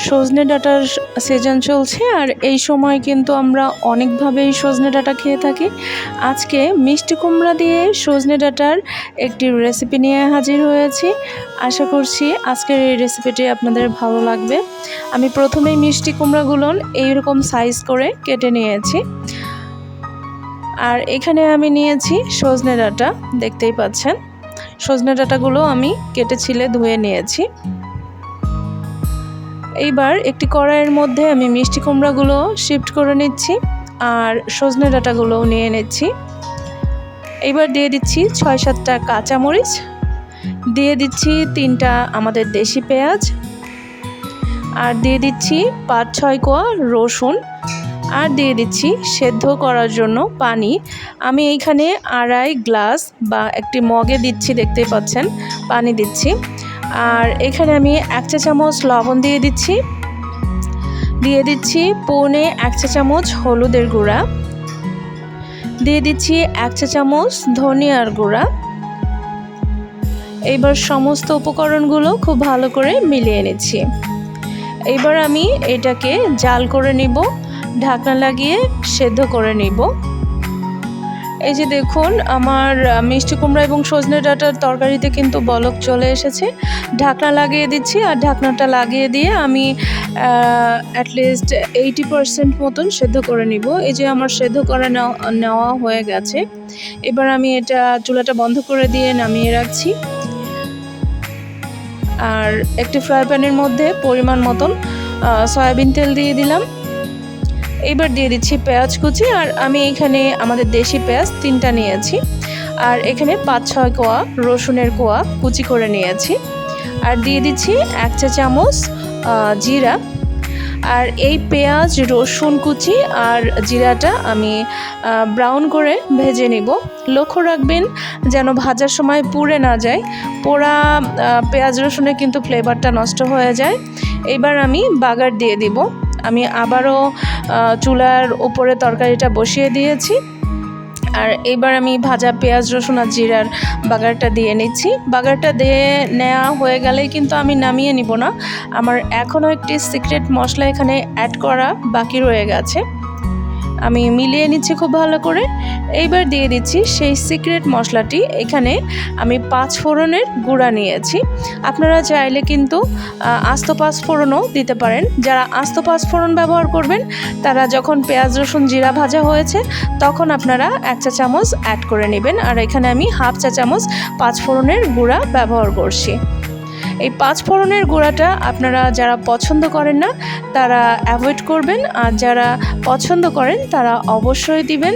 সজনে ডাঁটার সিজন চলছে, আর এই সময় কিন্তু আমরা অনেকভাবেই সজনে ডাঁটা খেয়ে থাকি। আজকে মিষ্টি কুমড়া দিয়ে সজনে ডাঁটার একটি রেসিপি নিয়ে হাজির হয়েছি। আশা করছি আজকের এই রেসিপিটি আপনাদের ভালো লাগবে। আমি প্রথমেই মিষ্টি কুমড়াগুলো এইরকম সাইজ করে কেটে নিয়েছি, আর এখানে আমি নিয়েছি সজনে ডাঁটা। দেখতেই পাচ্ছেন সজনে ডাঁটাগুলো আমি কেটে ছিলে ধুয়ে নিয়েছি। এইবার একটি কড়াইয়ের মধ্যে আমি মিষ্টি কুমড়াগুলো শিফট করে নিচ্ছি আর সজনে ডাঁটাগুলোও নিয়ে নিচ্ছি। এইবার দিয়ে দিচ্ছি ৬-৭টা কাঁচামরিচ, দিয়ে দিচ্ছি 3টা আমাদের দেশি পেঁয়াজ, আর দিয়ে দিচ্ছি ৫-৬ কোয়া রসুন, আর দিয়ে দিচ্ছি সেদ্ধ করার জন্য পানি। আমি এইখানে ২.৫ গ্লাস বা একটি মগে দিচ্ছি, দেখতেই পাচ্ছেন পানি দিচ্ছি। আর এখানে আমি 1 চা চামচ লবণ দিয়ে দিচ্ছি, দিয়ে দিচ্ছি 1.5 চা চামচ হলুদের গুঁড়া, দিয়ে দিচ্ছি 1 চা চামচ ধনিয়ার গুঁড়া। এইবার সমস্ত উপকরণগুলো খুব ভালো করে মিলিয়ে নিচ্ছি। এইবার আমি এটাকে জাল করে নিব, ঢাকনা লাগিয়ে সেদ্ধ করে নিব। এই যে দেখুন আমার মিষ্টি কুমড়া এবং সজনে ডাঁটার তরকারিতে কিন্তু বলক চলে এসেছে। ঢাকনা লাগিয়ে দিচ্ছি, আর ঢাকনাটা লাগিয়ে দিয়ে আমি অ্যাটলিস্ট 80% মতন সেদ্ধ করে নিব। এই যে আমার সেদ্ধ করে নেওয়া হয়ে গেছে। এবার আমি এটা চুলাটা বন্ধ করে দিয়ে নামিয়ে রাখছি। আর একটি ফ্রাই প্যানের মধ্যে পরিমাণ মতন সয়াবিন তেল দিয়ে দিলাম। এবার দিয়ে দিচ্ছি পেঁয়াজ কুচি, আর আমি এখানে আমাদের দেশি পেঁয়াজ 3টা নিয়েছি, আর এখানে ৫-৬ কোয়া রসুনের কোয়া কুচি করে নিয়েছি, আর দিয়ে দিচ্ছি 1 চা চামচ জিরা। আর এই পেঁয়াজ রসুন কুচি আর জিরাটা আমি ব্রাউন করে ভেজে নিব। লক্ষ্য রাখবেন যেন ভাজার সময় পুড়ে না যায়, পোড়া পেঁয়াজ রসুনে কিন্তু ফ্লেভারটা নষ্ট হয়ে যায়। এবার আমি বাগার দিয়ে দিব। আমি আবারও চুলার উপরে তরকারিটা বসিয়ে দিয়েছি, আর এবার আমি ভাজা পেঁয়াজ রসুন আর জিরার বাগারটা দিয়ে নিচ্ছি। বাগারটা দিয়ে নেওয়া হয়ে গেলেই কিন্তু আমি নামিয়ে নিব না, আমার এখনও একটি সিক্রেট মশলা এখানে অ্যাড করা বাকি রয়ে গেছে। আমি মিলিয়ে নিচ্ছি খুব ভালো করে। এইবার দিয়ে দিচ্ছি সেই সিক্রেট মশলাটি। এখানে আমি 5 ফোড়নের গুঁড়া নিয়েছি। আপনারা চাইলে কিন্তু আস্ত 5 ফোড়নও দিতে পারেন। যারা আস্ত 5 ফোড়ন ব্যবহার করবেন তারা যখন পেঁয়াজ রসুন জিরা ভাজা হয়েছে তখন আপনারা 1 চা চামচ অ্যাড করে নেবেন। আর এখানে আমি 1/2 চা চামচ 5 ফোড়নের গুঁড়া ব্যবহার করছি। এই 5 ফোড়নের গুঁড়াটা আপনারা যারা পছন্দ করেন না তারা অ্যাভয়েড করবেন, আর যারা পছন্দ করেন তারা অবশ্যই দিবেন।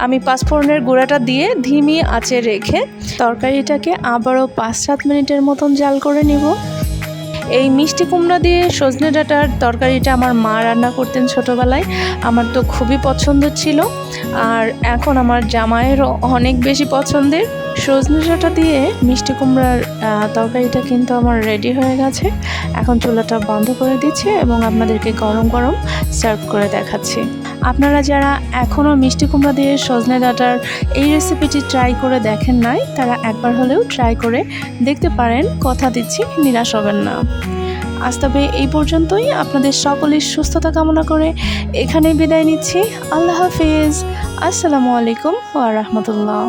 আমি 5 ফোড়নের গুঁড়াটা দিয়ে ধিমি আঁচে রেখে তরকারিটাকে আবারও 5-7 মিনিটের মতন জাল করে নিব। এই মিষ্টি কুমড়া দিয়ে সজনে ডাঁটার তরকারিটা আমার মা রান্না করতেন ছোটোবেলায়, আমার তো খুবই পছন্দ ছিল, আর এখন আমার জামাইয়েরও অনেক বেশি পছন্দের। সজনে ডাঁটা দিয়ে মিষ্টি কুমড়ার তরকারিটা কিন্তু আমার রেডি হয়ে গেছে। এখন চুলাটা বন্ধ করে দিচ্ছি এবং আপনাদেরকে গরম গরম সার্ভ করে দেখাচ্ছি। আপনারা যারা এখনও মিষ্টি কুমড়া দিয়ে সজনে ডাঁটার এই রেসিপিটি ট্রাই করে দেখেন নাই তারা একবার হলেও ট্রাই করে দেখতে পারেন, কথা দিচ্ছি নিরাশ হবেন না। আজ তবে এই পর্যন্তই। আপনাদের সকলের সুস্থতা কামনা করে এখানেই বিদায় নিচ্ছি। আল্লাহ হাফিজ। আসসালামু আলাইকুম ওয়া রাহমাতুল্লাহ।